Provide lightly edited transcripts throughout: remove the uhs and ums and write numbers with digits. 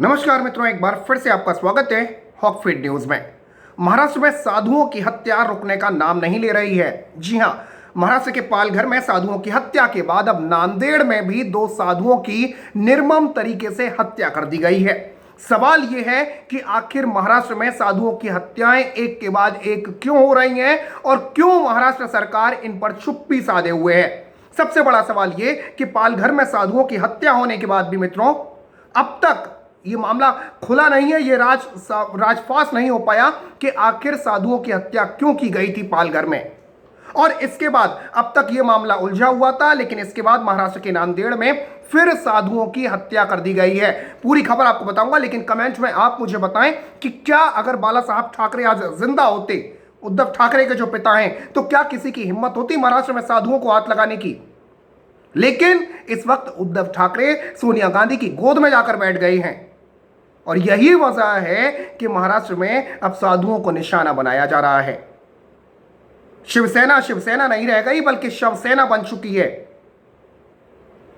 नमस्कार मित्रों, एक बार फिर से आपका स्वागत है हॉक फीड न्यूज में। महाराष्ट्र में साधुओं की हत्या रुकने का नाम नहीं ले रही है। जी हां, महाराष्ट्र के पालघर में साधुओं की हत्या के बाद अब नांदेड़ में भी दो साधुओं की निर्मम तरीके से हत्या कर दी गई है। सवाल यह है कि आखिर महाराष्ट्र में साधुओं की हत्याएं एक के बाद एक क्यों हो रही हैं और क्यों महाराष्ट्र सरकार इन पर चुप्पी साधे हुए है। सबसे बड़ा सवाल यह कि पालघर में साधुओं की हत्या होने के बाद भी मित्रों अब तक ये मामला खुला नहीं है, ये राजफाश नहीं हो पाया कि आखिर साधुओं की हत्या क्यों की गई थी पालघर में। और इसके बाद अब तक ये मामला उलझा हुआ था, लेकिन इसके बाद महाराष्ट्र के नांदेड़ में फिर साधुओं की हत्या कर दी गई है। पूरी खबर आपको बताऊंगा, लेकिन कमेंट में आप मुझे बताएं कि क्या अगर बाला साहब ठाकरे आज जिंदा होते, उद्धव ठाकरे के जो पिता हैं, तो क्या किसी की हिम्मत होती महाराष्ट्र में साधुओं को हाथ लगाने की। लेकिन इस वक्त उद्धव ठाकरे सोनिया गांधी की गोद में जाकर बैठ गए हैं और यही वजह है कि महाराष्ट्र में अब साधुओं को निशाना बनाया जा रहा है। शिवसेना शिवसेना नहीं रह गई, बल्कि शवसेना बन चुकी है।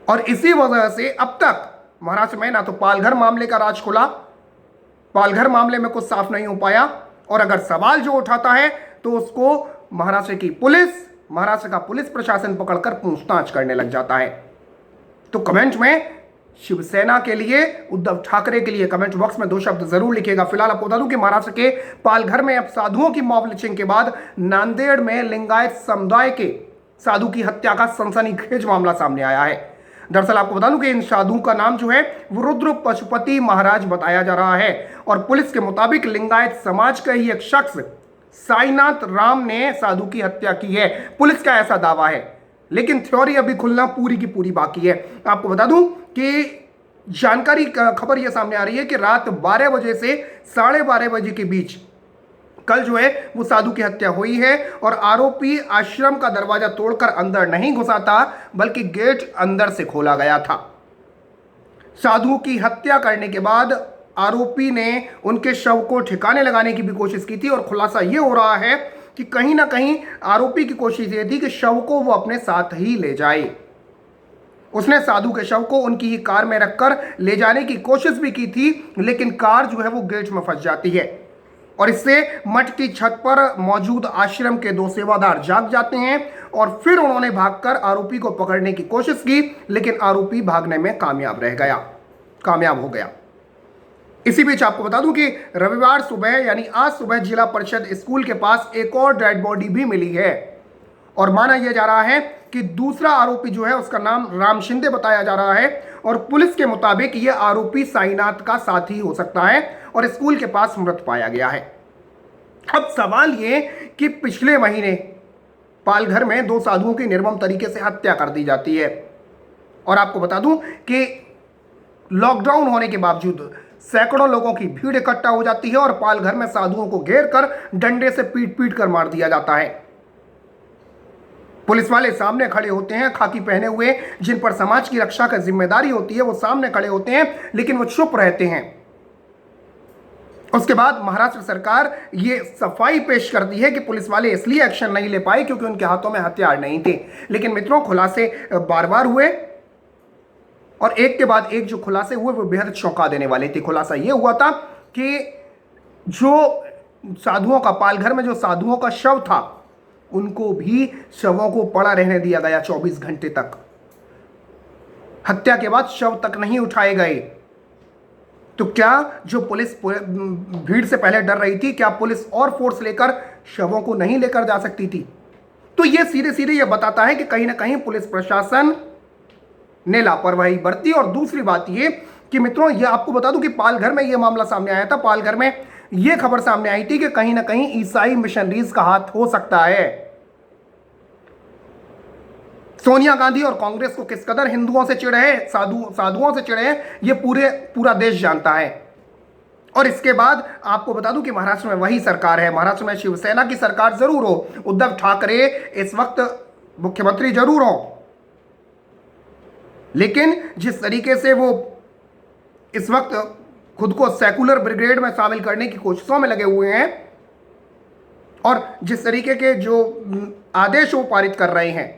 और इसी वजह से अब तक महाराष्ट्र में ना तो पालघर मामले का राज खुला, पालघर मामले में कुछ साफ नहीं हो पाया, और अगर सवाल जो उठाता है तो उसको महाराष्ट्र की पुलिस, महाराष्ट्र का पुलिस प्रशासन पकड़कर पूछताछ करने लग जाता है। तो कमेंट में शिवसेना के लिए, उद्धव ठाकरे के लिए कमेंट बॉक्स में 2 शब्द जरूर लिखिएगा। फिलहाल आपको बता दूं कि महाराष्ट्र के पालघर में अब साधुओं की मॉब लिंचिंग के बाद नांदेड़ में लिंगायत समुदाय के साधु की हत्या का सनसनीखेज मामला सामने आया है। दरअसल आपको बता दूं कि इन साधुओं का नाम जो है वो रुद्र पशुपति महाराज बताया जा रहा है, और पुलिस के मुताबिक लिंगायत समाज का ही एक शख्स साईनाथ राम ने साधु की हत्या की है। पुलिस का ऐसा दावा है, लेकिन थ्योरी अभी खुलना पूरी की पूरी बाकी है। आपको बता दूं कि जानकारी खबर यह सामने आ रही है कि रात 12 बजे से 12:30 बजे के बीच कल जो है वो साधु की हत्या हुई है, और आरोपी आश्रम का दरवाजा तोड़कर अंदर नहीं घुसा था, बल्कि गेट अंदर से खोला गया था। साधु की हत्या करने के बाद आरोपी ने उनके शव को ठिकाने लगाने की भी कोशिश की थी, और खुलासा यह हो रहा है कि कहीं ना कहीं आरोपी की कोशिश ये थी कि शव को वो अपने साथ ही ले जाए। उसने साधु के शव को उनकी ही कार में रखकर ले जाने की कोशिश भी की थी, लेकिन कार जो है वो गेट में फंस जाती है, और इससे मठ की छत पर मौजूद आश्रम के 2 सेवादार जाग जाते हैं, और फिर उन्होंने भागकर आरोपी को पकड़ने की कोशिश की, लेकिन आरोपी भागने में कामयाब हो गया। इसी बीच आपको बता दूं कि रविवार सुबह यानी आज सुबह जिला परिषद स्कूल के पास एक और डेड बॉडी भी मिली है, और माना यह जा रहा है कि दूसरा आरोपी जो है उसका नाम राम शिंदे बताया जा रहा है, और पुलिस के मुताबिक यह आरोपी साईनाथ का साथी हो सकता है, और स्कूल के पास मृत पाया गया है। अब सवाल यह कि पिछले महीने पालघर में 2 साधुओं की निर्मम तरीके से हत्या कर दी जाती है, और आपको बता दूं कि लॉकडाउन होने के बावजूद सैकड़ों लोगों की भीड़ इकट्ठा हो जाती है, और पालघर में साधुओं को घेर कर डंडे से पीट पीट कर मार दिया जाता है। पुलिस वाले सामने खड़े होते हैं, खाकी पहने हुए, जिन पर समाज की रक्षा की जिम्मेदारी होती है, वो सामने खड़े होते हैं, लेकिन वो चुप रहते हैं। उसके बाद महाराष्ट्र सरकार ये सफाई पेश करती है कि पुलिस वाले इसलिए एक्शन नहीं ले पाए क्योंकि उनके हाथों में हथियार नहीं थे। लेकिन मित्रों, खुलासे बार बार हुए, और एक के बाद एक जो खुलासे हुए वो बेहद चौंका देने वाले थे। खुलासा ये हुआ था कि जो साधुओं का, पालघर में जो साधुओं का शव था, उनको भी शवों को पड़ा रहने दिया गया 24 घंटे तक। हत्या के बाद शव तक नहीं उठाए गए। तो क्या जो पुलिस भीड़ से पहले डर रही थी, क्या पुलिस और फोर्स लेकर शवों को नहीं लेकर जा सकती थी? तो ये सीधे सीधे ये बताता है कि कहीं ना कहीं पुलिस प्रशासन ने लापरवाही बरती। और दूसरी बात ये कि मित्रों, ये आपको बता दूं कि पालघर में ये मामला सामने आया था। पालघर में ये खबर सामने आई थी कि कहीं ना कहीं ईसाई मिशनरीज का हाथ हो सकता है। सोनिया गांधी और कांग्रेस को किस कदर हिंदुओं से चिढ़े है, साधुओं से चिढ़े है, ये पूरा देश जानता है। और इसके बाद आपको बता दूं कि महाराष्ट्र में वही सरकार है। महाराष्ट्र में शिवसेना की सरकार जरूर हो, उद्धव ठाकरे इस वक्त मुख्यमंत्री जरूर हो, लेकिन जिस तरीके से वो इस वक्त खुद को सेकुलर ब्रिगेड में शामिल करने की कोशिशों में लगे हुए हैं, और जिस तरीके के जो आदेश वो पारित कर रहे हैं,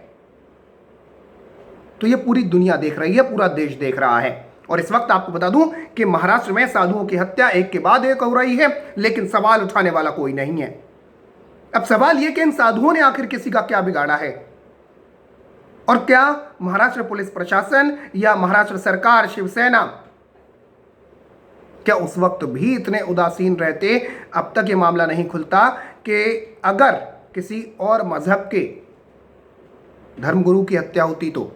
तो ये पूरी दुनिया देख रही है, पूरा देश देख रहा है। और इस वक्त आपको बता दूं कि महाराष्ट्र में साधुओं की हत्या एक के बाद एक हो रही है, लेकिन सवाल उठाने वाला कोई नहीं है। अब सवाल यह कि इन साधुओं ने आखिर किसी का क्या बिगाड़ा है, और क्या महाराष्ट्र पुलिस प्रशासन या महाराष्ट्र सरकार, शिवसेना, क्या उस वक्त भी इतने उदासीन रहते? अब तक ये मामला नहीं खुलता कि अगर किसी और मजहब के धर्मगुरु की हत्या होती तो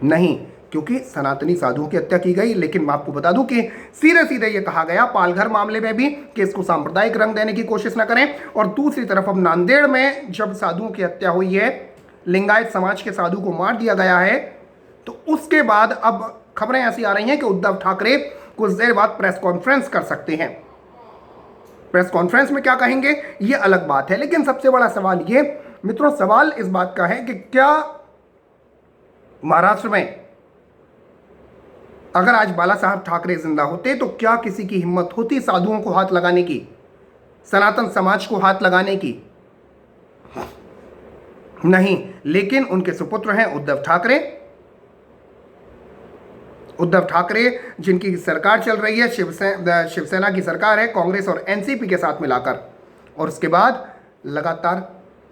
नहीं, क्योंकि सनातनी साधुओं की हत्या की गई। लेकिन मैं आपको बता दूं कि सीधे सीधे ये कहा गया पालघर मामले में भी कि इसको सांप्रदायिक रंग देने की कोशिश न करें। और दूसरी तरफ अब नांदेड़ में जब साधुओं की हत्या हुई है, लिंगायत समाज के साधु को मार दिया गया है, तो उसके बाद अब खबरें ऐसी आ रही हैं कि उद्धव ठाकरे कुछ देर बाद प्रेस कॉन्फ्रेंस कर सकते हैं। प्रेस कॉन्फ्रेंस में क्या कहेंगे ये अलग बात है, लेकिन सबसे बड़ा सवाल ये मित्रों, सवाल इस बात का है कि क्या महाराष्ट्र में अगर आज बाला साहब ठाकरे जिंदा होते तो क्या किसी की हिम्मत होती साधुओं को हाथ लगाने की, सनातन समाज को हाथ लगाने की? नहीं। लेकिन उनके सुपुत्र हैं उद्धव ठाकरे। उद्धव ठाकरे जिनकी सरकार चल रही है, शिवसेना की सरकार है, कांग्रेस और एनसीपी के साथ मिलाकर, और उसके बाद लगातार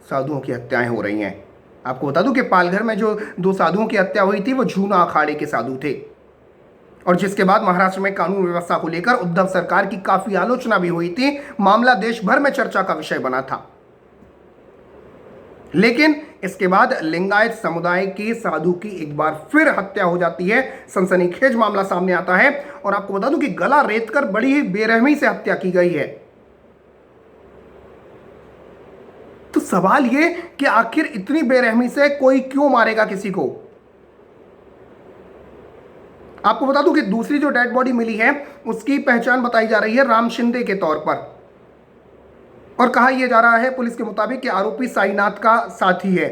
साधुओं की हत्याएं हो रही हैं। आपको बता दूं कि पालघर में जो 2 साधुओं की हत्या हुई थी वो जूना अखाड़े के साधु थे, और जिसके बाद महाराष्ट्र में कानून व्यवस्था को लेकर उद्धव सरकार की काफी आलोचना भी हुई थी। मामला देश भर में चर्चा का विषय बना था। लेकिन इसके बाद लिंगायत समुदाय की साधु की एक बार फिर हत्या हो जाती है, सनसनीखेज मामला सामने आता है, और आपको बता दूं कि गला रेतकर बड़ी ही बेरहमी से हत्या की गई है। तो सवाल ये कि आखिर इतनी बेरहमी से कोई क्यों मारेगा किसी को? आपको बता दूं कि दूसरी जो डेड बॉडी मिली है उसकी पहचान बताई जा रही है राम शिंदे के तौर पर, और कहा यह जा रहा है पुलिस के मुताबिक कि आरोपी साईनाथ का साथी है।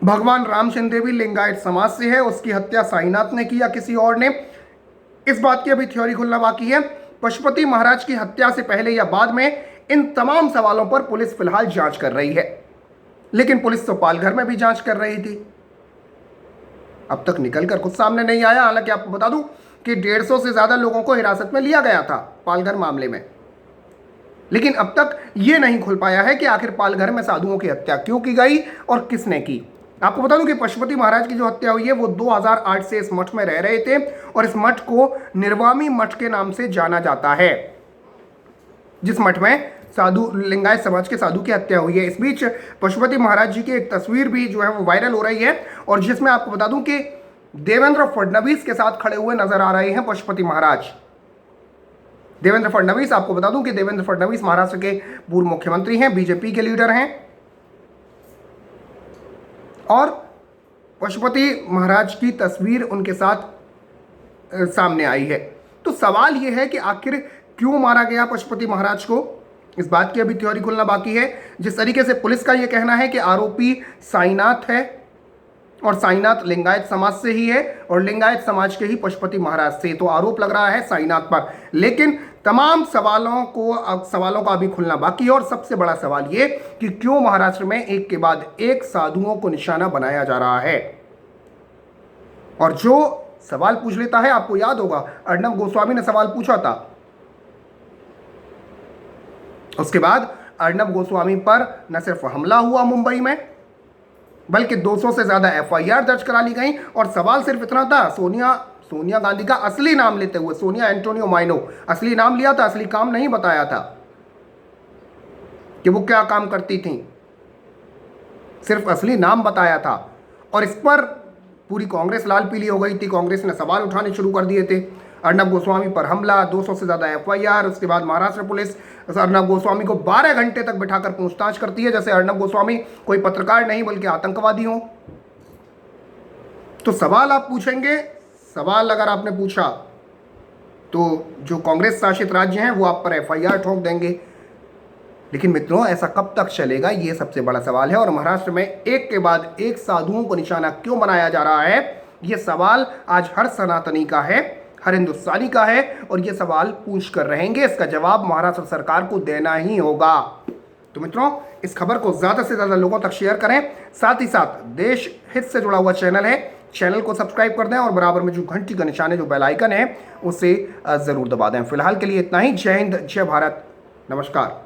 भगवान राम शिंदे भी लिंगायत समाज से है, उसकी हत्या साईनाथ ने की या किसी और ने, इस बात की अभी थ्योरी खुलना बाकी है। पशुपति महाराज की हत्या से पहले या बाद में, इन तमाम सवालों पर पुलिस फिलहाल जांच कर रही है। लेकिन पुलिस तो पालघर में भी जांच कर रही थी, अब तक निकलकर कुछ सामने नहीं आया। हालांकि आपको बता दूं कि 150 से ज्यादा लोगों को हिरासत में लिया गया था पालघर मामले में, लेकिन अब तक यह नहीं खुल पाया है कि आखिर पालघर में साधुओं की हत्या क्यों की गई और किसने की। आपको बता दूं कि पशुपति महाराज की जो हत्या हुई है वो 2008 से इस मठ में रह रहे थे, और इस मठ को निर्वामी मठ के नाम से जाना जाता है, जिस मठ में साधु लिंगायत समाज के साधु की हत्या हुई है। इस बीच पशुपति महाराज जी की एक तस्वीर भी जो है वो वायरल हो रही है, और जिसमें आपको बता दूं कि देवेंद्र फडणवीस के साथ खड़े हुए नजर आ रहे हैं पशुपति महाराज। देवेंद्र फडणवीस, आपको बता दूं कि देवेंद्र फडणवीस महाराष्ट्र के पूर्व मुख्यमंत्री हैं, बीजेपी के लीडर हैं, और पशुपति महाराज की तस्वीर उनके साथ सामने आई है। तो सवाल यह है कि आखिर क्यों मारा गया पशुपति महाराज को, इस बात की अभी थ्योरी खुलना बाकी है। जिस तरीके से पुलिस का यह कहना है कि आरोपी साईनाथ है, और साईनाथ लिंगायत समाज से ही है, और लिंगायत समाज के ही पशुपति महाराज से, तो आरोप लग रहा है साईनाथ पर। लेकिन तमाम सवालों का अभी खुलना बाकी है, और सबसे बड़ा सवाल ये कि क्यों महाराष्ट्र में एक के बाद एक साधुओं को निशाना बनाया जा रहा है। और जो सवाल पूछ लेता है, आपको याद होगा अर्णब गोस्वामी ने सवाल पूछा था, उसके बाद अर्णब गोस्वामी पर न सिर्फ हमला हुआ मुंबई में, बल्कि 200 से ज्यादा एफआईआर दर्ज करा ली गई। और सवाल सिर्फ इतना था, सोनिया गांधी का असली नाम लेते हुए, सोनिया एंटोनियो माइनो असली नाम लिया था, असली काम नहीं बताया था कि वो क्या काम करती थी, सिर्फ असली नाम बताया था। और इस पर पूरी कांग्रेस लाल पीली हो गई थी, कांग्रेस ने सवाल उठाने शुरू कर दिए थे। अर्णब गोस्वामी पर हमला, 200 से ज़्यादा एफआईआर, उसके बाद महाराष्ट्र पुलिस अर्णब गोस्वामी को 12 घंटे तक बिठाकर पूछताछ करती है, जैसे अर्णब गोस्वामी कोई पत्रकार नहीं बल्कि आतंकवादी हो। तो सवाल आप पूछेंगे, सवाल अगर आपने पूछा तो जो कांग्रेस शासित राज्य हैं वो आप पर एफआईआर ठोक देंगे। लेकिन मित्रों, ऐसा कब तक चलेगा, ये सबसे बड़ा सवाल है। और महाराष्ट्र में एक के बाद एक साधुओं को निशाना क्यों बनाया जा रहा है, ये सवाल आज हर सनातनी का है, हर हिंदुस्तानी का है, और ये सवाल पूछ कर रहेंगे। इसका जवाब महाराष्ट्र सरकार को देना ही होगा। तो मित्रों, इस खबर को ज़्यादा से ज़्यादा लोगों तक शेयर करें। साथ ही साथ देश हित से जुड़ा हुआ चैनल है, चैनल को सब्सक्राइब कर दें और बराबर में जो घंटी का निशान है, जो बेल आइकन है, उसे ज़रूर दबा दें। फिलहाल के लिए इतना ही। जय हिंद, जय भारत, नमस्कार।